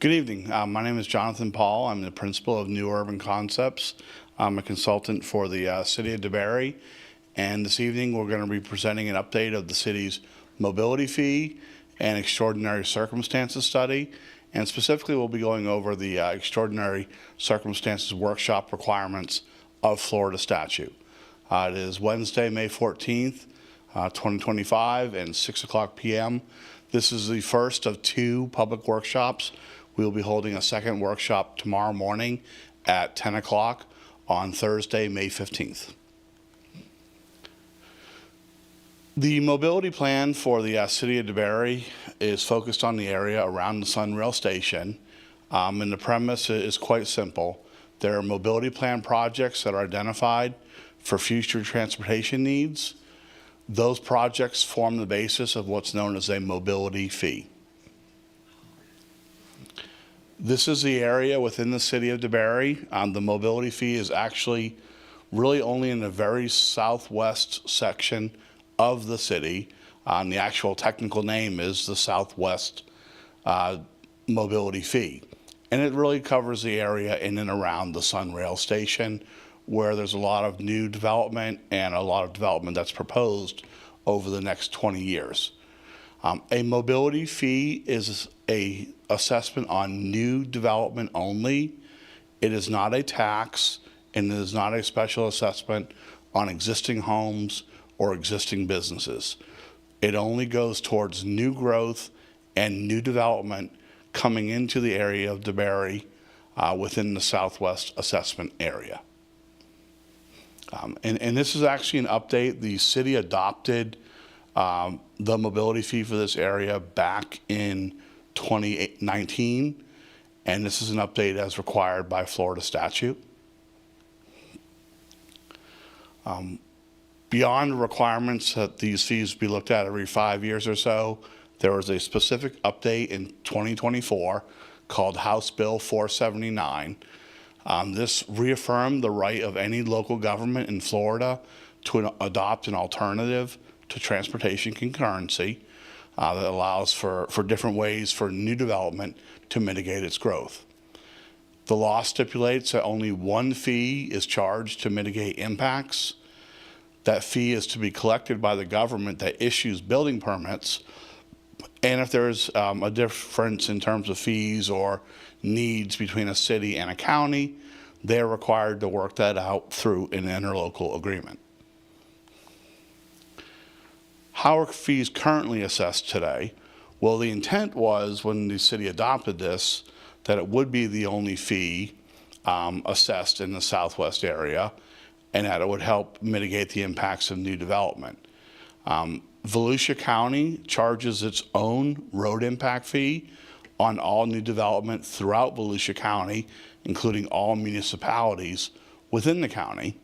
Good evening. My name is Jonathan Paul. I'm the principal of New Urban Concepts. I'm a consultant for the City of DeBary, and this evening we're going to be presenting an update of the city's mobility fee and extraordinary circumstances study, and specifically we'll be going over the extraordinary circumstances workshop requirements of Florida statute. It is Wednesday, May 14th, 2025, and 6 o'clock p.m. This is the first of two public workshops. We will be holding a second workshop tomorrow morning at 10 o'clock on Thursday, May 15th. The mobility plan for the City of DeBary is focused on the area around the Sunrail station, and the premise is quite simple. There are mobility plan projects that are identified for future transportation needs. Those projects form the basis of what's known as a mobility fee. This is the area within the City of DeBary. The mobility fee is actually really only in the very southwest section of the city. The actual technical name is the Southwest Mobility Fee. And it really covers the area in and around the Sunrail station, where there's a lot of new development and a lot of development that's proposed over the next 20 years. A mobility fee is a assessment on new development only. It is not a tax, and it is not a special assessment on existing homes or existing businesses. It only goes towards new growth and new development coming into the area of DeBary within the Southwest assessment area. And this is actually an update. The city adopted the mobility fee for this area back in 2019, and this is an update as required by Florida statute. Beyond the requirements that these fees be looked at every 5 years or so, there was a specific update in 2024 called House Bill 479. This reaffirmed the right of any local government in Florida to adopt an alternative to transportation concurrency that allows for different ways for new development to mitigate its growth. The law stipulates that only one fee is charged to mitigate impacts. That fee is to be collected by the government that issues building permits, and if there's a difference in terms of fees or needs between a city and a county, they're required to work that out through an interlocal agreement. How are fees currently assessed today? Well, the intent was when the city adopted this that it would be the only fee assessed in the Southwest area, and that it would help mitigate the impacts of new development. Volusia County charges its own road impact fee on all new development throughout Volusia County, including all municipalities within the county.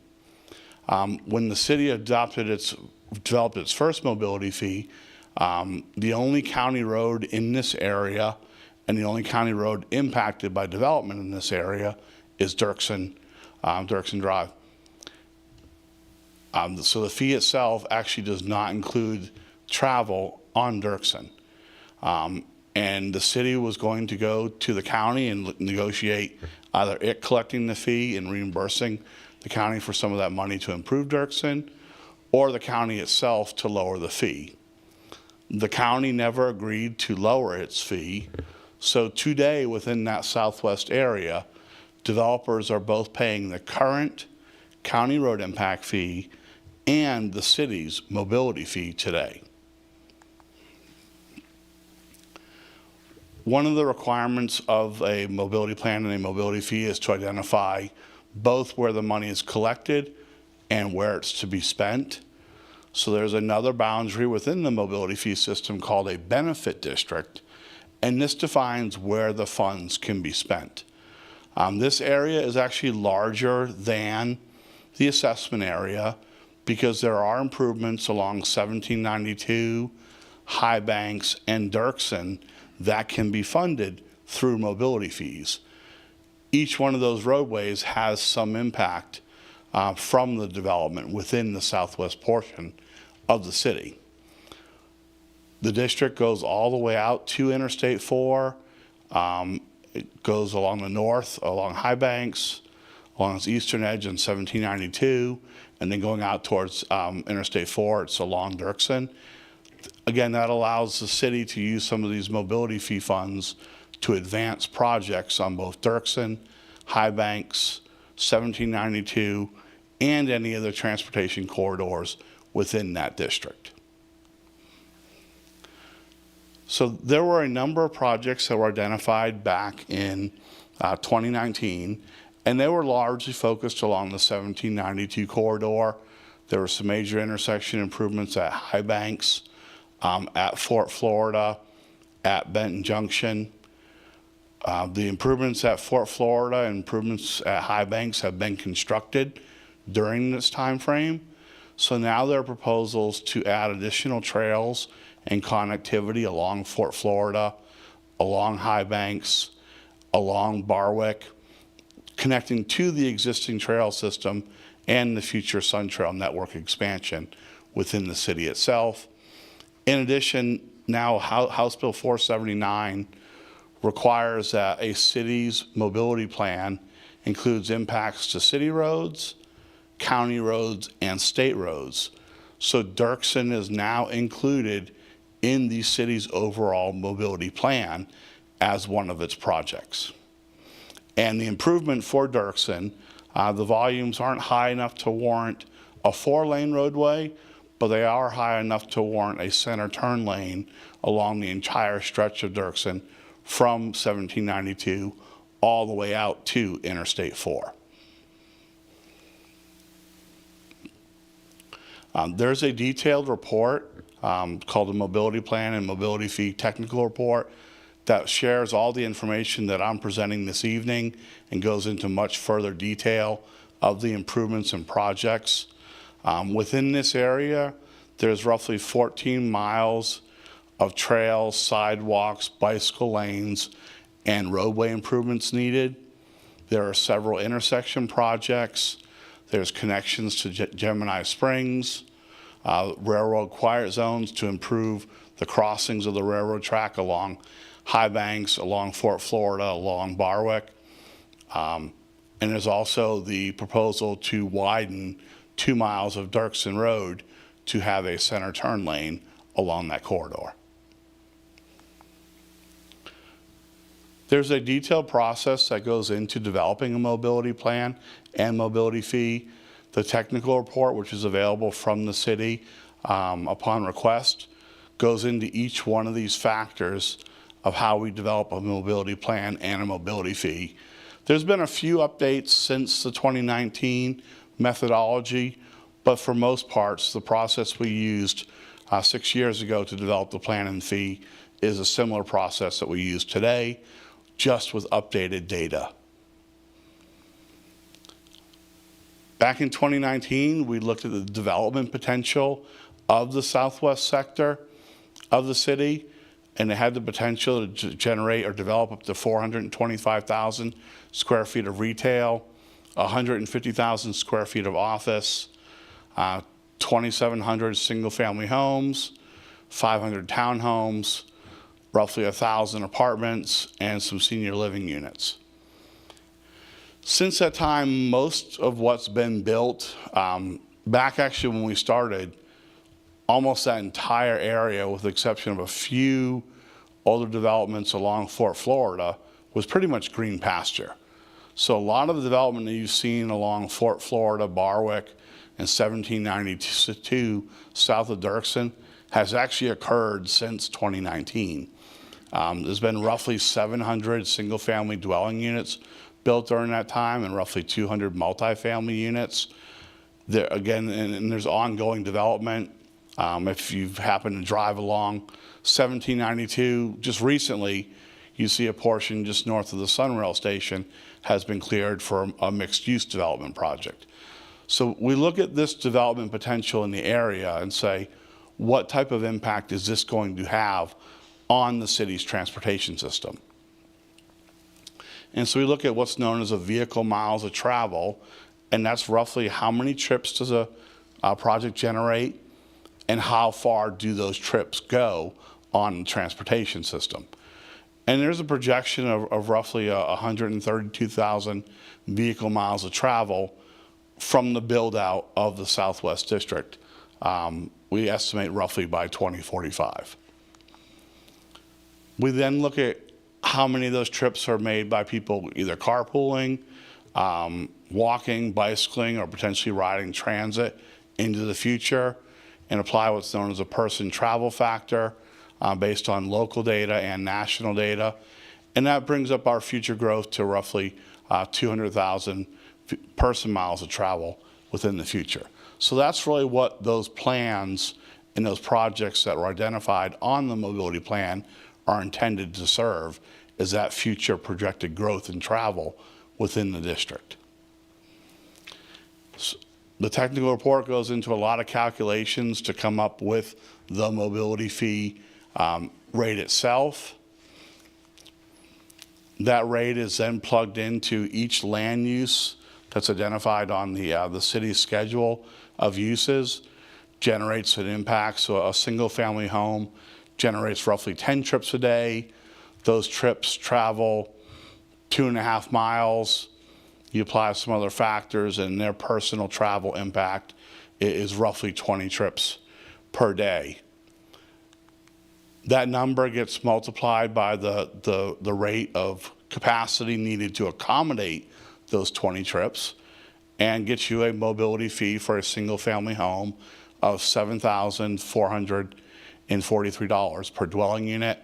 When the city developed its first mobility fee, the only county road in this area and the only county road impacted by development in this area is Dirksen Drive. So the fee itself actually does not include travel on Dirksen. And the city was going to go to the county and negotiate either it collecting the fee and reimbursing the county for some of that money to improve Dirksen, or the county itself to lower the fee. The county never agreed to lower its fee, so today within that Southwest area, developers are both paying the current county road impact fee and the city's mobility fee today. One of the requirements of a mobility plan and a mobility fee is to identify both where the money is collected and where it's to be spent. So there's another boundary within the mobility fee system called a benefit district, and this defines where the funds can be spent. This area is actually larger than the assessment area because there are improvements along 1792, High Banks, and Dirksen that can be funded through mobility fees. Each one of those roadways has some impact from the development within the southwest portion of the city. The district goes all the way out to Interstate 4 It goes along the north, along High Banks, along its eastern edge on 1792, and then going out towards Interstate 4, it's along Dirksen. Again, that allows the city to use some of these mobility fee funds to advance projects on both Dirksen, High Banks, 1792, and any other transportation corridors within that district. So there were a number of projects that were identified back in 2019, and they were largely focused along the 1792 corridor. There were some major intersection improvements at High Banks, at Fort Florida, at Benton Junction. The improvements at Fort Florida and improvements at High Banks have been constructed during this time frame. So now there are proposals to add additional trails and connectivity along Fort Florida, along High Banks, along Barwick, connecting to the existing trail system and the future Sun Trail network expansion within the city itself. In addition, now House Bill 479 requires that a city's mobility plan includes impacts to city roads, county roads, and state roads. So Dirksen is now included in the city's overall mobility plan as one of its projects. And the improvement for Dirksen, the volumes aren't high enough to warrant a 4-lane roadway, but they are high enough to warrant a center turn lane along the entire stretch of Dirksen from 1792 all the way out to Interstate 4. There's a detailed report called the Mobility Plan and Mobility Fee Technical Report that shares all the information that I'm presenting this evening and goes into much further detail of the improvements and projects. Within this area, there's roughly 14 miles of trails, sidewalks, bicycle lanes, and roadway improvements needed. There are several intersection projects. There's connections to Gemini Springs, railroad quiet zones to improve the crossings of the railroad track along High Banks, along Fort Florida, along Barwick. And there's also the proposal to widen 2 miles of Dirksen Road to have a center turn lane along that corridor. There's a detailed process that goes into developing a mobility plan and mobility fee. The technical report, which is available from the city upon request, goes into each one of these factors of how we develop a mobility plan and a mobility fee. There's been a few updates since the 2019 methodology, but for most parts, the process we used 6 years ago to develop the plan and fee is a similar process that we use today, just with updated data. Back in 2019, we looked at the development potential of the southwest sector of the city, and it had the potential to generate or develop up to 425,000 square feet of retail, 150,000 square feet of office, 2,700 single-family homes, 500 townhomes, roughly 1,000 apartments, and some senior living units. Since that time, most of what's been built, back actually when we started, almost that entire area, with the exception of a few older developments along Fort Florida, was pretty much green pasture. So a lot of the development that you've seen along Fort Florida, Barwick, and 1792 south of Dirksen has actually occurred since 2019. There's been roughly 700 single-family dwelling units built during that time and roughly 200 multifamily units. There, again, and there's ongoing development. If you've happened to drive along 1792, just recently, you see a portion just north of the Sunrail station has been cleared for a mixed-use development project. So we look at this development potential in the area and say, what type of impact is this going to have on the city's transportation system? And so we look at what's known as a vehicle miles of travel, and that's roughly how many trips does a project generate and how far do those trips go on the transportation system. And there's a projection of roughly 132,000 vehicle miles of travel from the build out of the Southwest District. We estimate roughly by 2045. We then look at how many of those trips are made by people either carpooling, walking, bicycling, or potentially riding transit into the future, and apply what's known as a person travel factor based on local data and national data. And that brings up our future growth to roughly 200,000 person miles of travel within the future. So that's really what those plans and those projects that were identified on the mobility plan are intended to serve, is that future projected growth in travel within the district. So the technical report goes into a lot of calculations to come up with the mobility fee rate itself. That rate is then plugged into each land use that's identified on the city's schedule of uses, generates an impact. So a single family home generates roughly 10 trips a day. Those trips travel 2.5 miles. You apply some other factors and their personal travel impact is roughly 20 trips per day. That number gets multiplied by the rate of capacity needed to accommodate those 20 trips and gets you a mobility fee for a single family home of $7,443 per dwelling unit.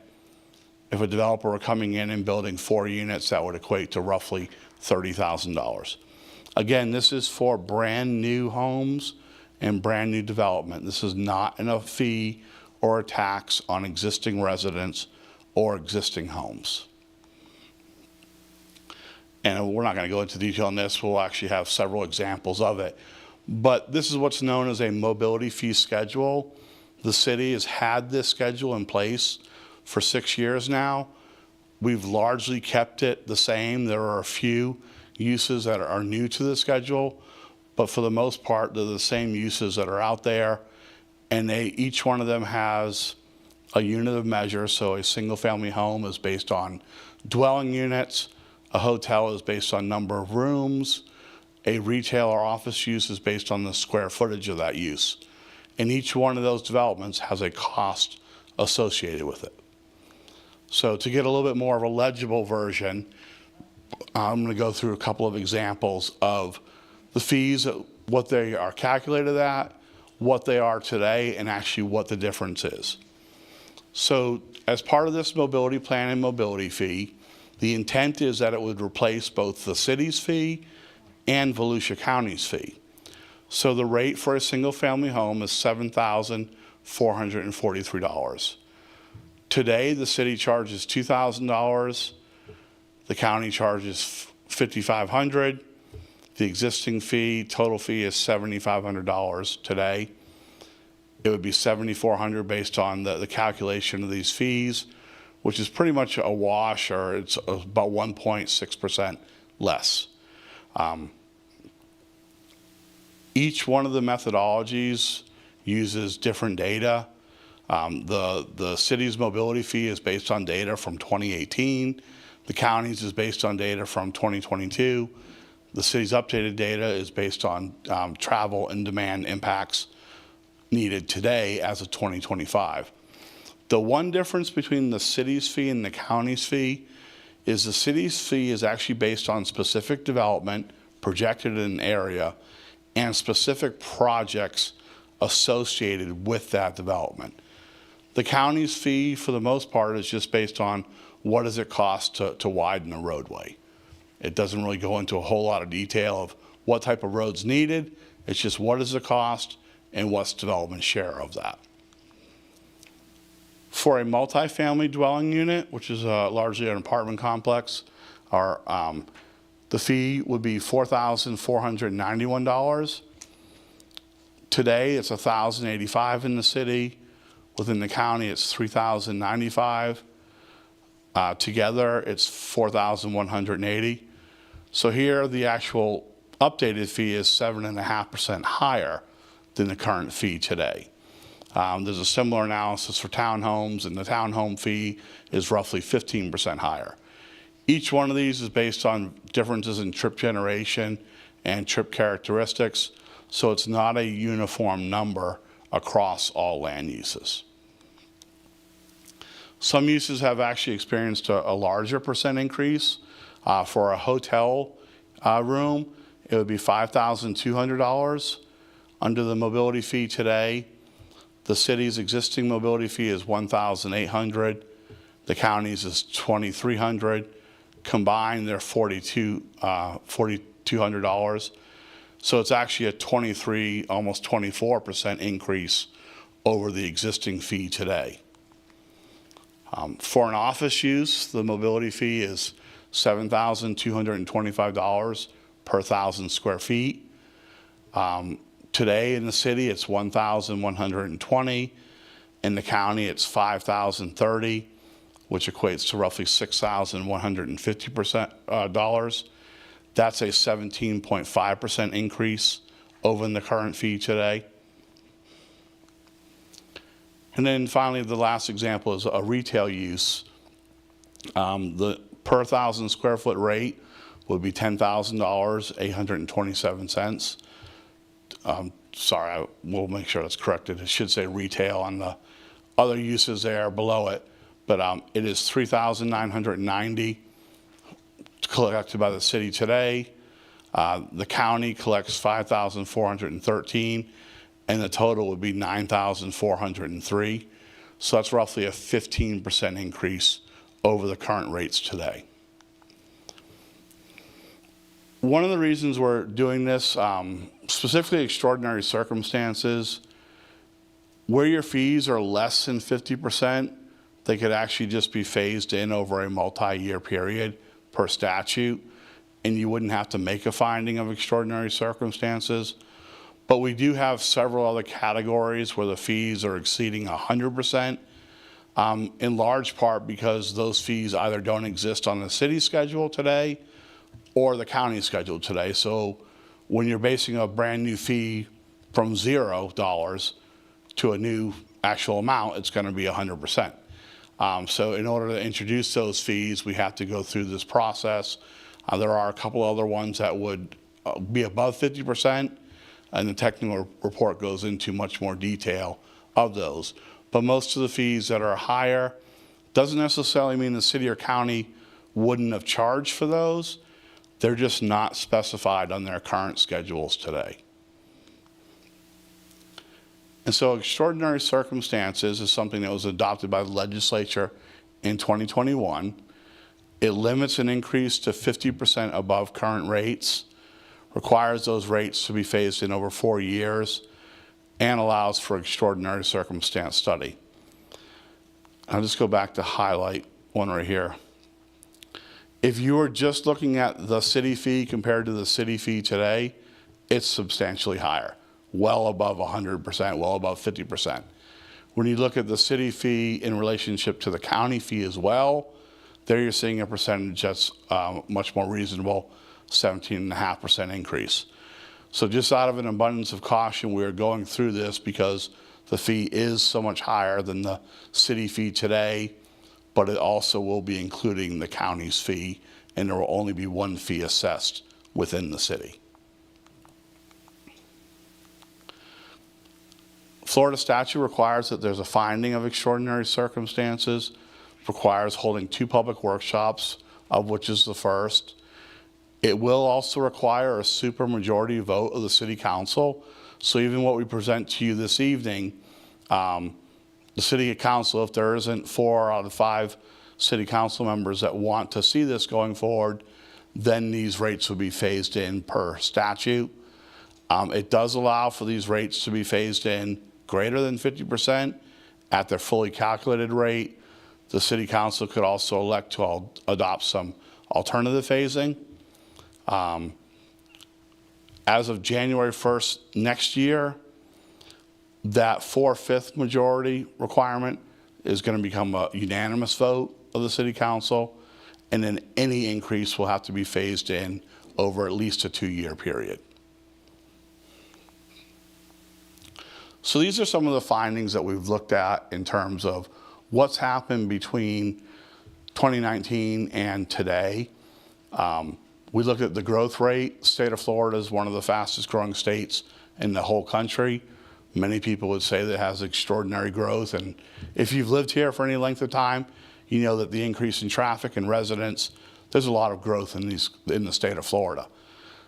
If a developer were coming in and building 4 units, that would equate to roughly $30,000. Again, this is for brand new homes and brand new development. This is not a fee or a tax on existing residents or existing homes. And we're not going to go into detail on this. We'll actually have several examples of it. But this is what's known as a mobility fee schedule. The city has had this schedule in place for 6 years now. We've largely kept it the same. There are a few uses that are new to the schedule, but for the most part, they're the same uses that are out there. And each one of them has a unit of measure. So a single family home is based on dwelling units. A hotel is based on number of rooms. A retail or office use is based on the square footage of that use. And each one of those developments has a cost associated with it. So to get a little bit more of a legible version, I'm going to go through a couple of examples of the fees, what they are calculated at, what they are today, and actually what the difference is. So as part of this mobility plan and mobility fee, the intent is that it would replace both the city's fee and Volusia County's fee. So the rate for a single family home is $7,443. Today, the city charges $2,000. The county charges $5,500. The existing fee, total fee is $7,500 today. It would be $7,400 based on the calculation of these fees, which is pretty much a wash, or it's about 1.6% less. Each one of the methodologies uses different data. The city's mobility fee is based on data from 2018. The county's is based on data from 2022. The city's updated data is based on travel and demand impacts needed today as of 2025. The one difference between the city's fee and the county's fee is the city's fee is actually based on specific development projected in an area and specific projects associated with that development. The county's fee, for the most part, is just based on what does it cost to widen a roadway. It doesn't really go into a whole lot of detail of what type of road's needed. It's just what is the cost and what's development share of that. For a multifamily dwelling unit, which is largely an apartment complex, the fee would be $4,491. Today, it's $1,085 in the city. Within the county, it's $3,095. Together, it's $4,180. So here, the actual updated fee is 7.5% higher than the current fee today. There's a similar analysis for townhomes, and the townhome fee is roughly 15% higher. Each one of these is based on differences in trip generation and trip characteristics, so it's not a uniform number across all land uses. Some uses have actually experienced a larger percent increase. For a hotel room, it would be $5,200 under the mobility fee today. The city's existing mobility fee is $1,800. The county's is $2,300. Combined, they're $4,200. So it's actually a 23, almost 24% increase over the existing fee today. For an office use, the mobility fee is $7,225 per 1,000 square feet. Today in the city, it's $1,120. In the county, it's $5,030, which equates to roughly $6,150. That's a 17.5% increase over the current fee today. And then finally, the last example is a retail use. The per 1,000 square foot rate would be $10,000, 827 cents. Sorry, we'll make sure that's corrected. It should say retail on the other uses there below it, but it is $3,990 collected by the city today. The county collects $5,413, and the total would be $9,403. So that's roughly a 15% increase over the current rates today. One of the reasons we're doing this, specifically extraordinary circumstances, where your fees are less than 50%, they could actually just be phased in over a multi-year period per statute, and you wouldn't have to make a finding of extraordinary circumstances. But we do have several other categories where the fees are exceeding 100%, in large part because those fees either don't exist on the city schedule today or the county schedule today. So when you're basing a brand new fee from $0 to a new actual amount, it's going to be 100%. So in order to introduce those fees, we have to go through this process. There are a couple other ones that would be above 50%, and the technical report goes into much more detail of those. But most of the fees that are higher doesn't necessarily mean the city or county wouldn't have charged for those. They're just not specified on their current schedules today. And so extraordinary circumstances is something that was adopted by the legislature in 2021. It limits an increase to 50% above current rates, requires those rates to be phased in over 4 years, and allows for extraordinary circumstance study. I'll just go back to highlight one right here. If you were just looking at the city fee compared to the city fee today, it's substantially higher, well above 100%, well above 50%. When you look at the city fee in relationship to the county fee as well, there you're seeing a percentage that's much more reasonable, 17.5% increase. So just out of an abundance of caution, we're going through this because the fee is so much higher than the city fee today, but it also will be including the county's fee, and there will only be one fee assessed within the city. Florida statute requires that there's a finding of extraordinary circumstances, requires holding 2 public workshops, of which is the first. It will also require a supermajority vote of the city council. So even what we present to you this evening, the city council, if there isn't 4 out of 5 city council members that want to see this going forward, then these rates will be phased in per statute. It does allow for these rates to be phased in greater than 50% at their fully calculated rate. The city council could also elect to adopt some alternative phasing. As of January 1st next year, that 4/5 majority requirement is going to become a unanimous vote of the city council, and then any increase will have to be phased in over at least a 2-year period. So these are some of the findings that we've looked at in terms of what's happened between 2019 and today. We looked at the growth rate. State of Florida is one of the fastest growing states in the whole country. Many people would say that it has extraordinary growth, and if you've lived here for any length of time, you know that the increase in traffic and residents, there's a lot of growth in the state of Florida.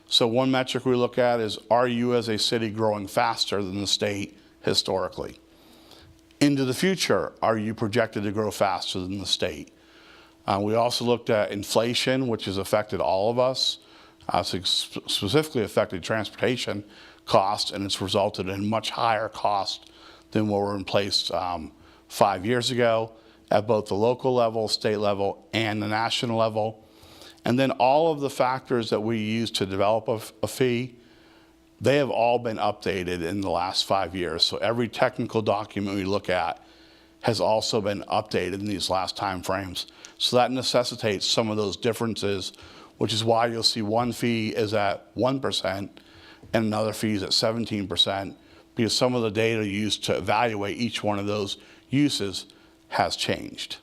So one metric we look at is, are you as a city growing faster than the state historically? Into the future, are you projected to grow faster than the state? We also looked at inflation, which has affected all of us. Specifically affected transportation costs, and it's resulted in much higher costs than what were in place 5 years ago at both the local level, state level, and the national level. And then all of the factors that we use to develop a fee, they have all been updated in the last 5 years. So every technical document we look at has also been updated in these last time frames. So that necessitates some of those differences, which is why you'll see one fee is at 1% and another fee is at 17%, because some of the data used to evaluate each one of those uses has changed.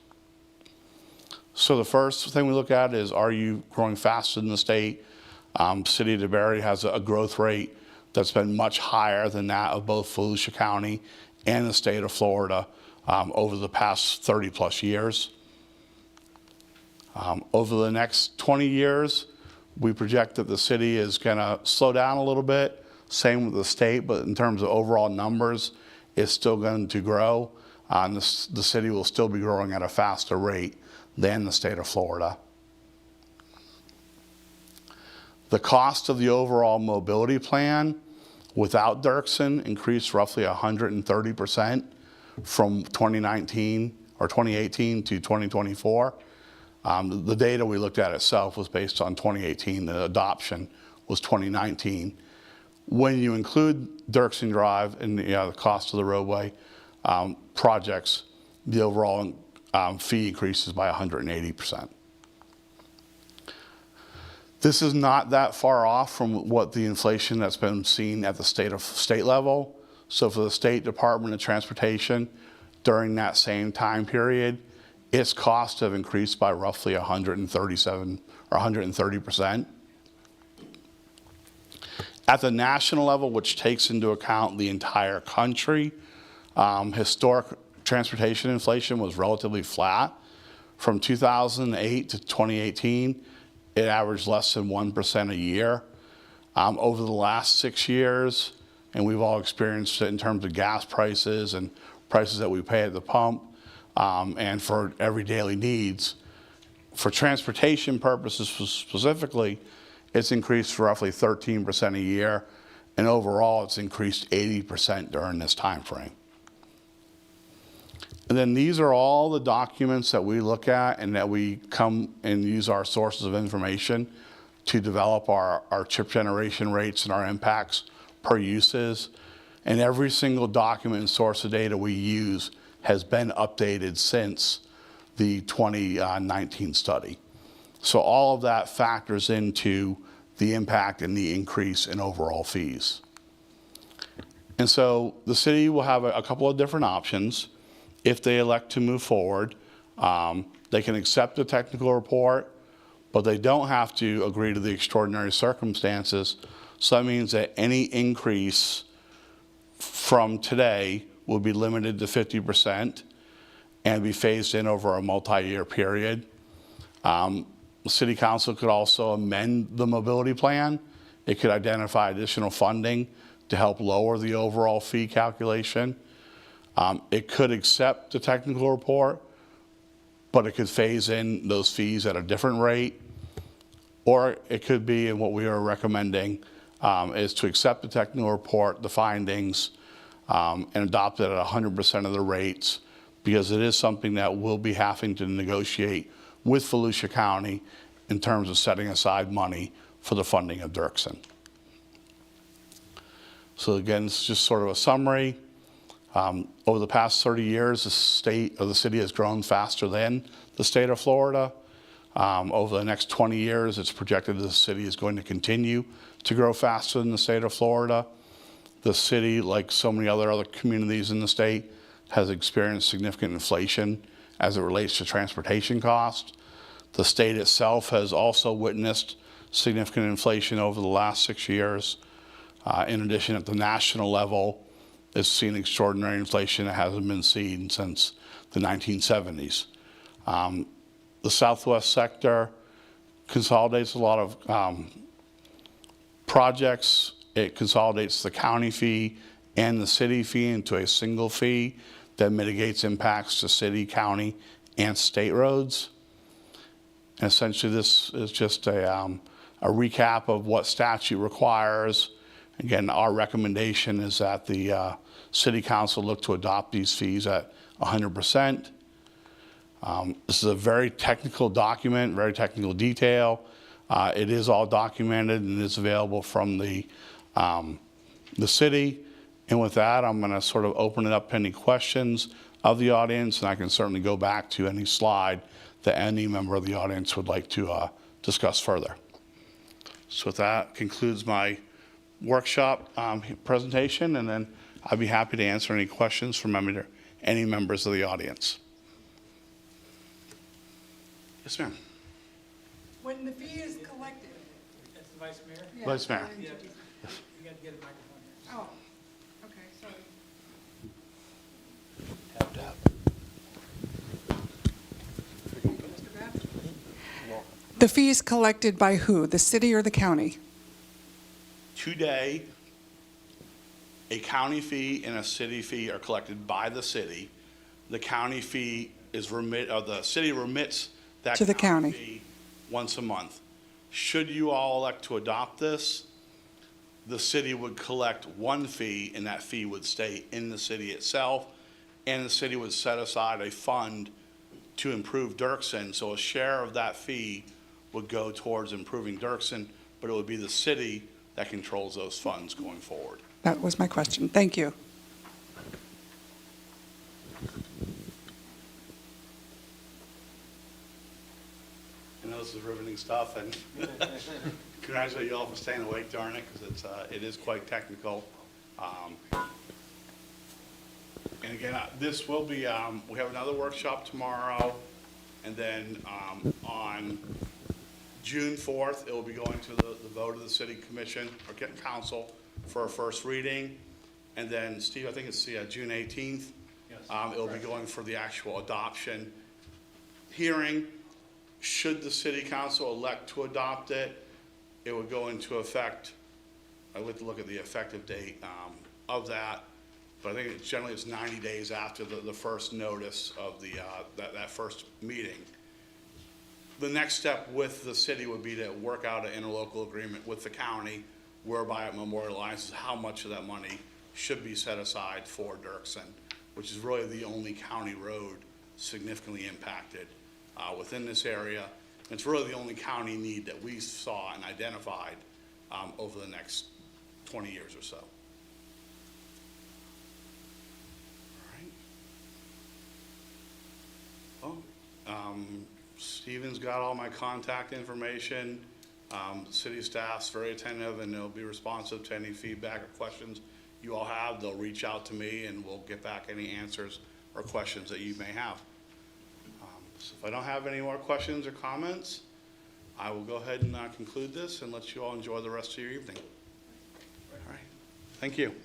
So the first thing we look at is, are you growing faster than the state? City of DeBary has a growth rate that's been much higher than that of both Volusia County and the state of Florida over the past 30 plus years. Over the next 20 years, we project that the city is going to slow down a little bit, same with the state, but in terms of overall numbers, it's still going to grow. The city will still be growing at a faster rate than the state of Florida. The cost of the overall mobility plan without Dirksen increased roughly 130% from 2019 or 2018 to 2024. The data we looked at itself was based on 2018. The adoption was 2019. When you include Dirksen Drive and the cost of the roadway projects, the overall fee increases by 180%. This is not that far off from what the inflation that's been seen at the state level. So for the State Department of Transportation, during that same time period, its costs have increased by roughly 137 or 130%. At the national level, which takes into account the entire country, historic transportation inflation was relatively flat. From 2008 to 2018, it averaged less than 1% a year. Over the last 6 years, and we've all experienced it in terms of gas prices and prices that we pay at the pump, and for every daily needs. For transportation purposes specifically, it's increased roughly 13% a year, and overall it's increased 80% during this time frame. And then these are all the documents that we look at and that we come and use our sources of information to develop our chip generation rates and our impacts per uses. And every single document and source of data we use has been updated since the 2019 study. So all of that factors into the impact and the increase in overall fees. And so the city will have a couple of different options. If they elect to move forward, they can accept the technical report, but they don't have to agree to the extraordinary circumstances. So that means that any increase from today will be limited to 50% and be phased in over a multi-year period. The City Council could also amend the mobility plan. It could identify additional funding to help lower the overall fee calculation. It could accept the technical report, but it could phase in those fees at a different rate. Or it could be, and what we are recommending is to accept the technical report, the findings, and adopt it at 100% of the rates, because it is something that we'll be having to negotiate with Volusia County in terms of setting aside money for the funding of Dirksen. So again, it's just sort of a summary. Over the past 30 years, the city has grown faster than the state of Florida. Over the next 20 years, it's projected the city is going to continue to grow faster than the state of Florida. The city, like so many other communities in the state, has experienced significant inflation as it relates to transportation costs. The state itself has also witnessed significant inflation over the last 6 years. In addition, at the national level, it's seen extraordinary inflation that hasn't been seen since the 1970s. The Southwest sector consolidates a lot of projects. It consolidates the county fee and the city fee into a single fee that mitigates impacts to city, county, and state roads. And essentially, this is just a recap of what statute requires. Again, our recommendation is that the City Council look to adopt these fees at 100%. This is a very technical document, very technical detail. It is all documented and is available from the city. And with that, I'm going to sort of open it up to any questions of the audience, and I can certainly go back to any slide that any member of the audience would like to discuss further. So with that concludes my workshop presentation, and then I'd be happy to answer any questions from any members of the audience. Yes, ma'am. When the fee is collected. That's the vice mayor? Yeah, Vice Mayor. Yeah, you got to get a microphone here. Oh, okay, sorry. Mr. Babb? The fee is collected by who? The city or the county? Today, a county fee and a city fee are collected by the city. The county fee is the city remits that To the county. fee once a month. Should you all elect to adopt this, the city would collect one fee, and that fee would stay in the city itself, and the city would set aside a fund to improve Dirksen. So a share of that fee would go towards improving Dirksen, but it would be the city that controls those funds going forward. That was my question. Thank you. I know this is riveting stuff, and congratulate you all for staying awake during it, because it is quite technical. And again, this will be, we have another workshop tomorrow, and then on June 4th, it will be going to the vote of the city commission or council for a first reading. And then, Steve, I think it's June 18th. Yes. It will be going for the actual adoption hearing. Should the city council elect to adopt it, it would go into effect. I would look at the effective date of that, but I think it's 90 days after the first notice of the that first meeting. The next step with the city would be to work out an interlocal agreement with the county, whereby it memorializes how much of that money should be set aside for Dirksen, which is really the only county road significantly impacted within this area. It's really the only county need that we saw and identified over the next 20 years or so. All right. Well, Stephen's got all my contact information. City staff's very attentive, and they'll be responsive to any feedback or questions you all have. They'll reach out to me, and we'll get back any answers or questions that you may have. So if I don't have any more questions or comments, I will go ahead and conclude this and let you all enjoy the rest of your evening. All right. Thank you.